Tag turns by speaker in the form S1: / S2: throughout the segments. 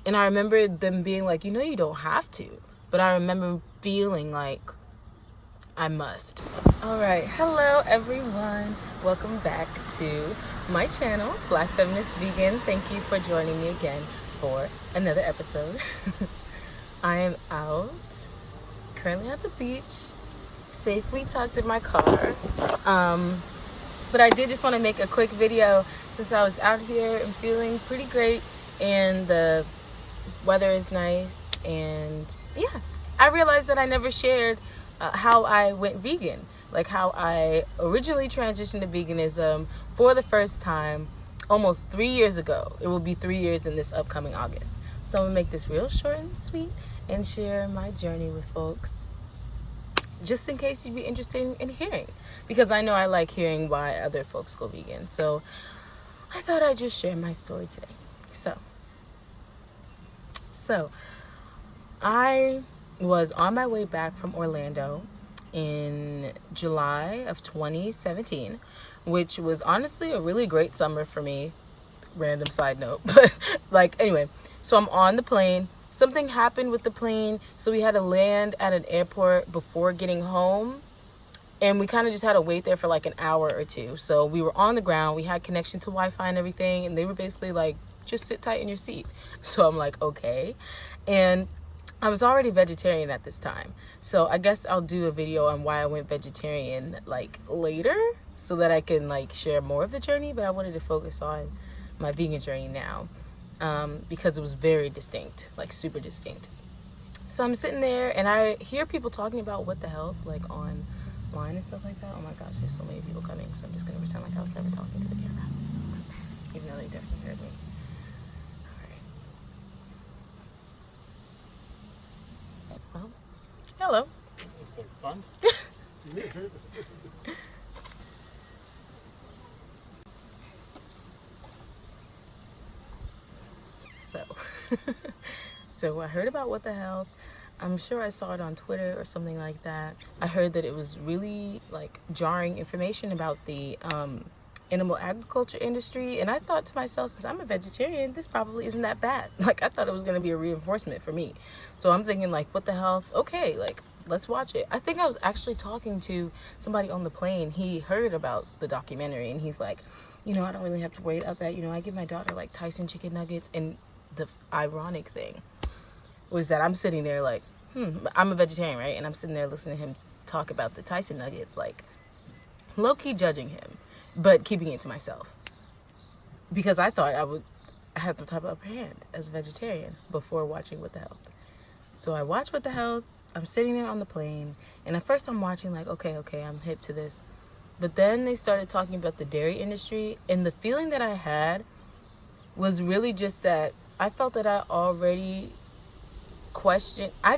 S1: And I remember them being like, you don't have to. But I remember feeling like I must. All right. Hello, everyone. Welcome back to my channel, Black Feminist Vegan. Thank you for joining me again for another episode. I am out, currently at the beach, safely tucked in my car. But I did just want to make a quick video since I was out here and feeling pretty great and the weather is nice. And yeah, I realized that I never shared how I went vegan, like how I originally transitioned to veganism for the first time almost 3 years ago. It will be 3 years in this upcoming August. So I'm gonna make this real short and sweet and share my journey with folks, just in case you'd be interested in hearing, because I know I like hearing why other folks go vegan. So I thought I'd just share my story today. So I was on my way back from Orlando in July of 2017, which was honestly a really great summer for me. Random side note, but anyway, so I'm on the plane. Something happened with the plane, so we had to land at an airport before getting home, and we kind of just had to wait there for like an hour or two. So we were on the ground, we had connection to Wi-Fi and everything, and they were basically like, just sit tight in your seat. So I'm like, okay. And I was already vegetarian at this time, so I guess I'll do a video on why I went vegetarian like later, so that I can like share more of the journey. But I wanted to focus on my vegan journey now, because it was very distinct, like super distinct. So I'm sitting there and I hear people talking about what the health, like online and stuff like that. Oh my gosh, there's so many people coming, so I'm just gonna pretend like I was never talking to the camera, even though they definitely heard me. All right. Well, hello.
S2: It's like fun.
S1: So I heard about What the Health. I'm sure I saw it on Twitter or something like that. I heard that it was really like jarring information about the animal agriculture industry, and I thought to myself, since I'm a vegetarian, this probably isn't that bad. Like, I thought it was going to be a reinforcement for me. So I'm thinking like, What the Health? Okay, like, let's watch it. I think I was actually talking to somebody on the plane. He heard about the documentary and he's like, I don't really have to worry about that. I give my daughter like Tyson chicken nuggets. And the ironic thing was that I'm sitting there like, I'm a vegetarian, right? And I'm sitting there listening to him talk about the Tyson nuggets, like low-key judging him, but keeping it to myself, because I thought I had some type of upper hand as a vegetarian before watching What the Health. So I watched What the Health. I'm sitting there on the plane, and at first I'm watching like, okay, I'm hip to this. But then they started talking about the dairy industry, and the feeling that I had was really just that I felt that I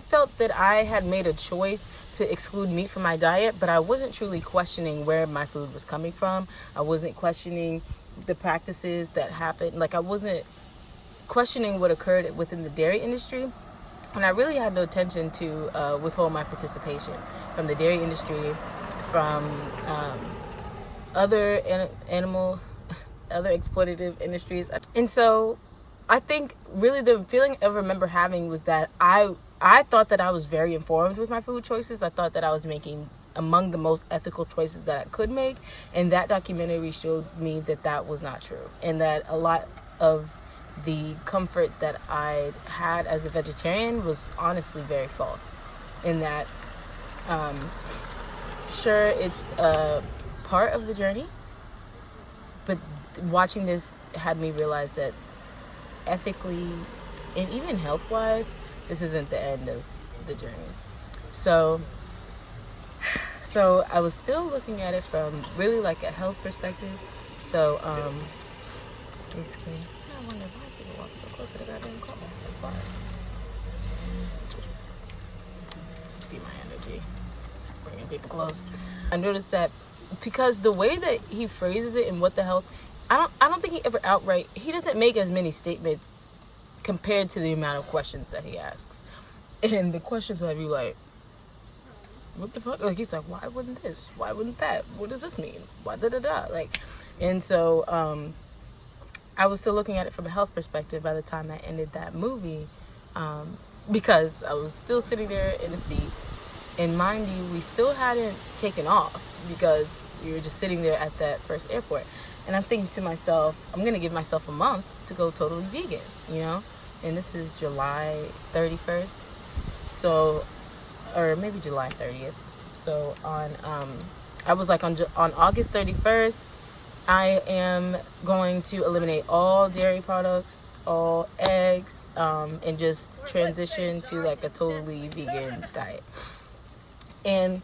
S1: felt that I had made a choice to exclude meat from my diet, but I wasn't truly questioning where my food was coming from. I wasn't questioning the practices that happened. Like, I wasn't questioning what occurred within the dairy industry. And I really had no intention to withhold my participation from the dairy industry, from other exploitative industries. And so I think really the feeling I remember having was that I thought that I was very informed with my food choices. I thought that I was making among the most ethical choices that I could make. And that documentary showed me that that was not true. And that a lot of the comfort that I had as a vegetarian was honestly very false. In that, sure, it's a part of the journey, but watching this had me realize that ethically and even health-wise, this isn't the end of the journey. So I was still looking at it from really like a health perspective. So basically, I wonder why people walk so close to the goddamn car. Why? This be my energy. It's bringing people close. I noticed that because the way that he phrases it in What the Health, I don't think he ever he doesn't make as many statements compared to the amount of questions that he asks. And the questions I'd be like, what the fuck? Like, he's like, why wouldn't this? Why wouldn't that? What does this mean? Why da da da? Like, and so I was still looking at it from a health perspective by the time I ended that movie, because I was still sitting there in the seat. And mind you, we still hadn't taken off because we were just sitting there at that first airport. And I'm thinking to myself, I'm going to give myself a month to go totally vegan, you know? And this is July 31st. So, or maybe July 30th. So I was like on August 31st, I am going to eliminate all dairy products, all eggs, and just transition to like a totally vegan diet. And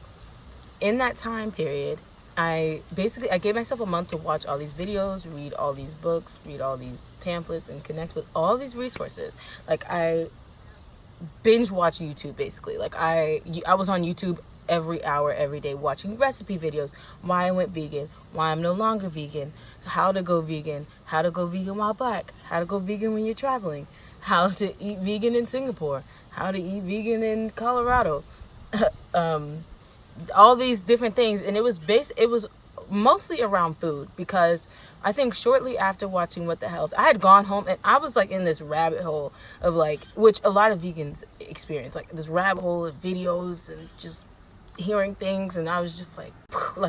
S1: in that time period, I gave myself a month to watch all these videos, read all these books, read all these pamphlets, and connect with all these resources. Like, I binge watch YouTube, basically. Like, I was on YouTube every hour, every day, watching recipe videos, why I went vegan, why I'm no longer vegan, how to go vegan while black, how to go vegan when you're traveling, how to eat vegan in Singapore, how to eat vegan in Colorado. All these different things, and it was mostly around food, because I think shortly after watching What the Health, I had gone home and I was like in this rabbit hole of like, which a lot of vegans experience, like this rabbit hole of videos and just hearing things, and I was just like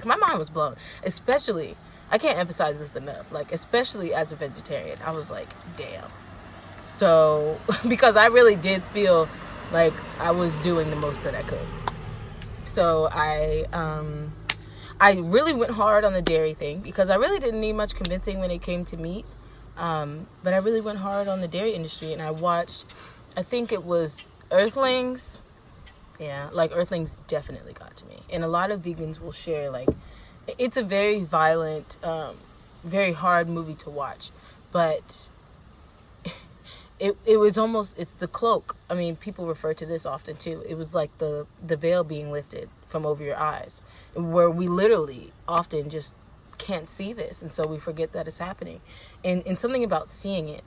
S1: my mind was blown. Especially, I can't emphasize this enough, like especially as a vegetarian, I was like, damn. So because I really did feel like I was doing the most that I could. So I really went hard on the dairy thing, because I really didn't need much convincing when it came to meat. But I really went hard on the dairy industry, and I watched, I think it was Earthlings. Yeah, like Earthlings definitely got to me. And a lot of vegans will share, like, it's a very violent, very hard movie to watch. But it was almost, it's the cloak. I mean, people refer to this often too. It was like the veil being lifted from over your eyes, where we literally often just can't see this, and so we forget that it's happening. And something about seeing it,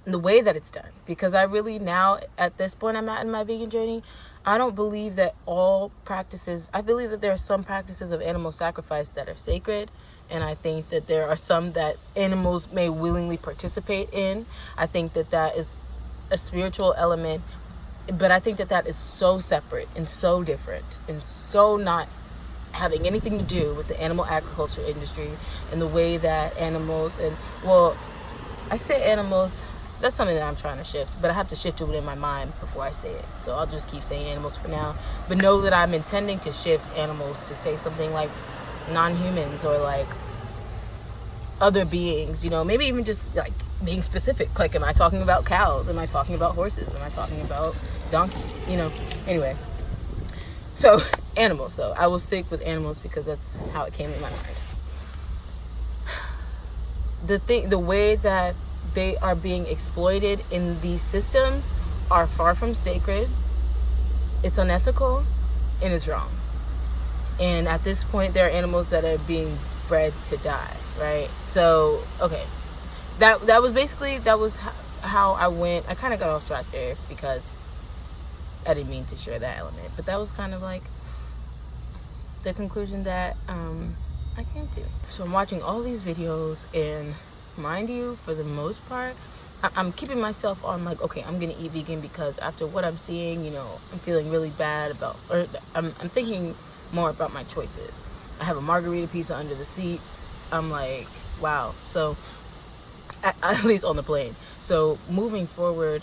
S1: and the way that it's done, because I really now, at this point I'm at in my vegan journey, I don't believe that all practices, I believe that there are some practices of animal sacrifice that are sacred, and I think that there are some that animals may willingly participate in. I think that that is a spiritual element, but I think that that is so separate and so different and so not having anything to do with the animal agriculture industry and the way that animals, and well, I say animals, that's something that I'm trying to shift, but I have to shift it within my mind before I say it. So I'll just keep saying animals for now, but know that I'm intending to shift animals to say something like non-humans, or like other beings, you know, maybe even just like being specific. Like, am I talking about cows? Am I talking about horses? Am I talking about donkeys? You know, anyway. So animals, though, I will stick with animals because that's how it came in my mind. The way that they are being exploited in these systems are far from sacred. It's unethical and it's wrong. And at this point, there are animals that are being bred to die, right? So, okay. That was how I went. I kind of got off track there because I didn't mean to share that element. But that was kind of like the conclusion that I came to. So I'm watching all these videos, and mind you, for the most part, I'm keeping myself on like, okay, I'm gonna eat vegan because after what I'm seeing, you know, I'm feeling really bad about, or I'm thinking more about my choices. I have a margarita pizza under the seat. I'm like, wow. So at least on the plane. So moving forward,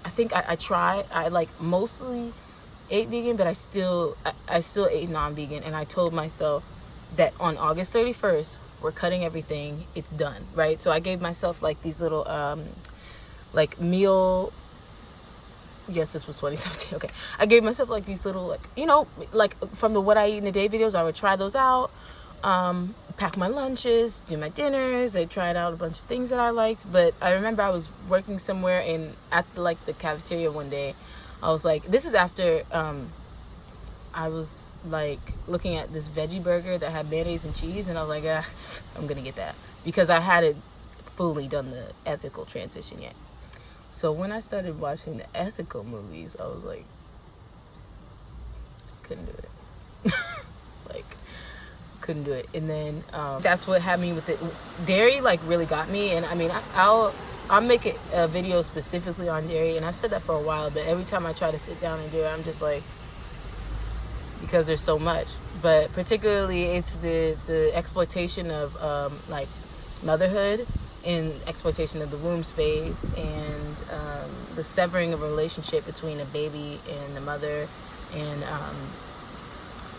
S1: I think I like mostly ate vegan, but I still ate non-vegan, and I told myself that on August 31st we're cutting everything, it's done, right? So I gave myself like these little like meal, yes, this was 2017, okay, I gave myself like these little, like, you know, like from the What I Eat in a Day videos, I would try those out, pack my lunches, do my dinners. I tried out a bunch of things that I liked. But I remember I was working somewhere, and at like the cafeteria one day, I was like, this is after I was like looking at this veggie burger that had mayonnaise and cheese, and I was like, I'm gonna get that, because I hadn't fully done the ethical transition yet. So when I started watching the ethical movies, I was like, couldn't do it. Like, couldn't do it. And then that's what had me with it. Dairy like really got me. And I mean, I'll make a video specifically on dairy, and I've said that for a while, but every time I try to sit down and do it, I'm just like, because there's so much. But particularly it's the exploitation of like motherhood and exploitation of the womb space, and the severing of a relationship between a baby and the mother, and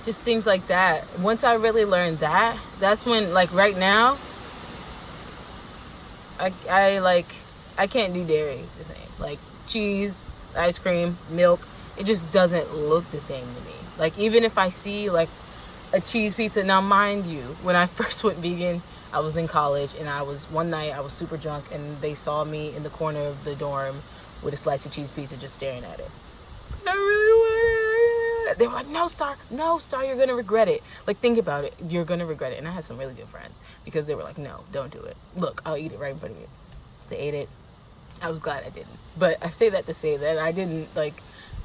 S1: just things like that. Once I really learned that, that's when, like right now, I can't do dairy the same. Like cheese, ice cream, milk, it just doesn't look the same to me. Like even if I see like a cheese pizza, now mind you, when I first went vegan, I was in college, and one night I was super drunk, and they saw me in the corner of the dorm with a slice of cheese pizza just staring at it. I really want it. They were like, no, Star, you're gonna regret it. Like, think about it, you're gonna regret it. And I had some really good friends because they were like, no, don't do it. Look, I'll eat it right in front of you. They ate it. I was glad I didn't. But I say that to say that I didn't, like,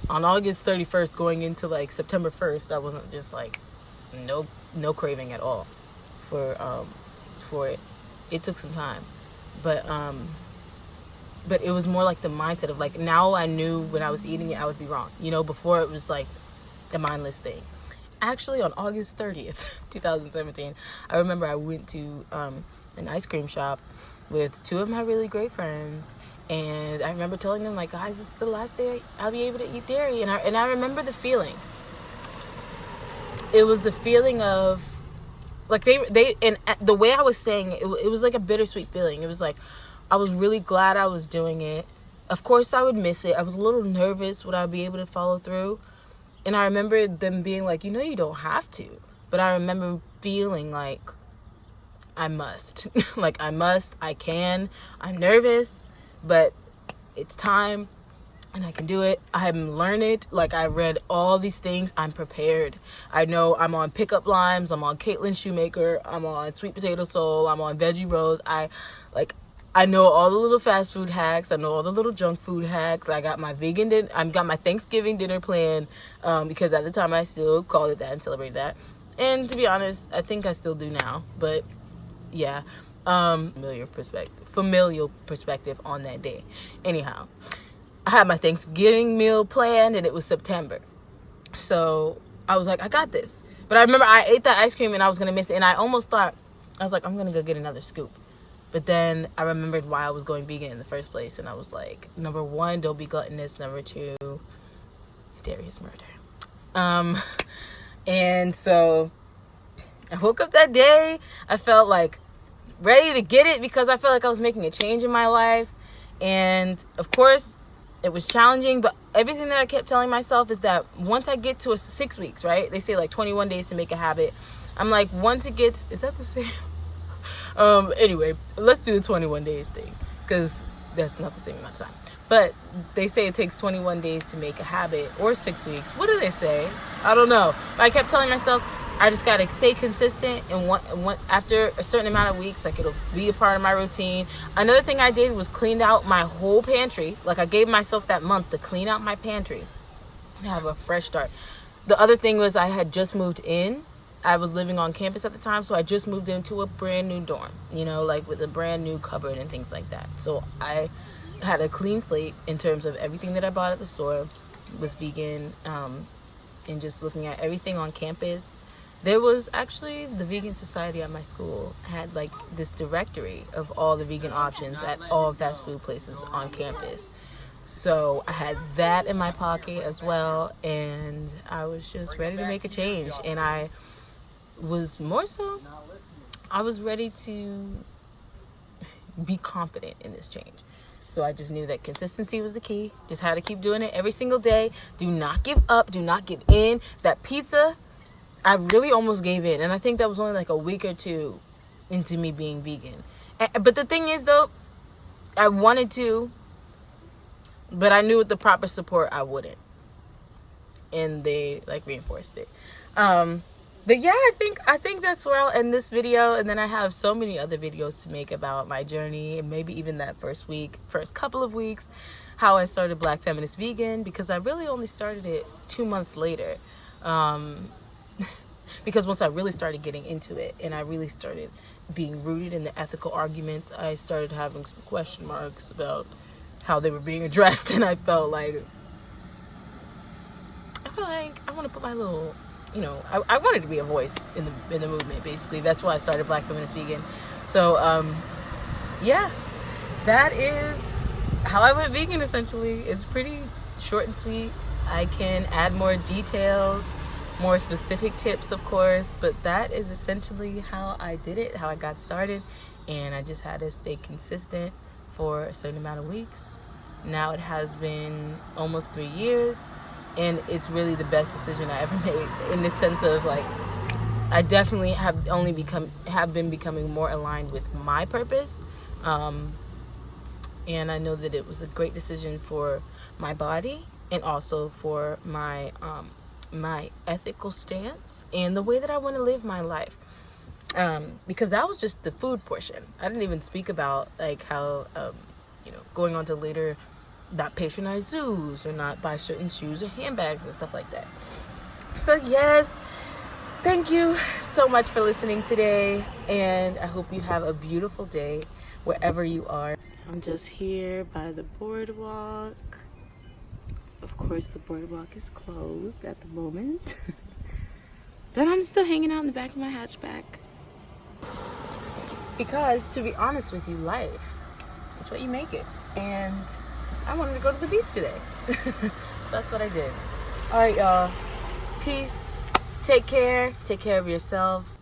S1: on August 31st going into like September 1st, I wasn't just like no craving at all for it. It took some time, but it was more like the mindset of like, now I knew when I was eating it I would be wrong, you know. Before it was like the mindless thing. Actually, on August 30th 2017, I remember I went to an ice cream shop with two of my really great friends, and I remember telling them like, guys, this is the last day I'll be able to eat dairy. And I remember the feeling. It was the feeling of like they and the way I was saying it, it was like a bittersweet feeling. It was like I was really glad I was doing it. Of course I would miss it. I was a little nervous, would I be able to follow through? And I remember them being like, you know, you don't have to. But I remember feeling like I must. Like I can. I'm nervous, but it's time. And I can do it. I'm learned. Like, I read all these things. I'm prepared. I know I'm on Pickup Limes. I'm on Caitlin Shoemaker. I'm on Sweet Potato Soul. I'm on Veggie Rose. I know all the little fast food hacks. I know all the little junk food hacks. I got my I got my Thanksgiving dinner plan, because at the time I still called it that and celebrated that. And to be honest, I think I still do now. But yeah, familial perspective on that day. Anyhow, I had my Thanksgiving meal planned, and it was September. So I was like, I got this. But I remember I ate that ice cream and I was going to miss it. And I almost thought, I was like, I'm going to go get another scoop. But then I remembered why I was going vegan in the first place. And I was like, number one, don't be gluttonous. Number two, dairy is murder. And so I woke up that day. I felt like ready to get it because I felt like I was making a change in my life. And of course, it was challenging, but everything that I kept telling myself is that once I get to 6 weeks, right? They say like 21 days to make a habit. I'm like, once it gets, is that the same? Anyway, let's do the 21 days thing because that's not the same amount of time. But they say it takes 21 days to make a habit, or 6 weeks. What do they say? I don't know. But I kept telling myself, I just got to stay consistent, and after a certain amount of weeks, like, it'll be a part of my routine. Another thing I did was cleaned out my whole pantry. Like, I gave myself that month to clean out my pantry and have a fresh start. The other thing was I had just moved in. I was living on campus at the time, so I just moved into a brand new dorm, you know, like with a brand new cupboard and things like that. So I had a clean slate in terms of everything that I bought at the store was vegan, and just looking at everything on campus. There was actually the Vegan Society at my school had like this directory of all the vegan options at all fast food places on campus. So I had that in my pocket as well, and I was just ready to make a change. And I was ready to be confident in this change. So I just knew that consistency was the key. Just had to keep doing it every single day. Do not give up. Do not give in. That pizza, I really almost gave in. And I think that was only like a week or two into me being vegan. But the thing is, though, I wanted to, but I knew with the proper support I wouldn't. And they like reinforced it. But yeah, I think that's where I'll end this video. And then I have so many other videos to make about my journey, and maybe even that first couple of weeks, how I started Black Feminist Vegan, because I really only started it 2 months later. because once I really started getting into it and I really started being rooted in the ethical arguments, I started having some question marks about how they were being addressed, and I felt like I want to put my little, you know, I wanted to be a voice in the movement. Basically, that's why I started Black Feminist Vegan. So yeah, that is how I went vegan. Essentially, it's pretty short and sweet. I can add more details, more specific tips, of course, but that is essentially how I did it, how I got started, and I just had to stay consistent for a certain amount of weeks. Now it has been almost 3 years, and it's really the best decision I ever made, in the sense of, like, I definitely have been becoming more aligned with my purpose, and I know that it was a great decision for my body and also for my my ethical stance and the way that I want to live my life, because that was just the food portion. I didn't even speak about, like, how you know, going on to later not patronize zoos or not buy certain shoes or handbags and stuff like that. So yes, thank you so much for listening today, and I hope you have a beautiful day wherever you are. I'm just here by the boardwalk. Of course, the boardwalk is closed at the moment, but I'm still hanging out in the back of my hatchback, because, to be honest with you, life is what you make it, and I wanted to go to the beach today. So that's what I did. All right, y'all. Peace. Take care of yourselves.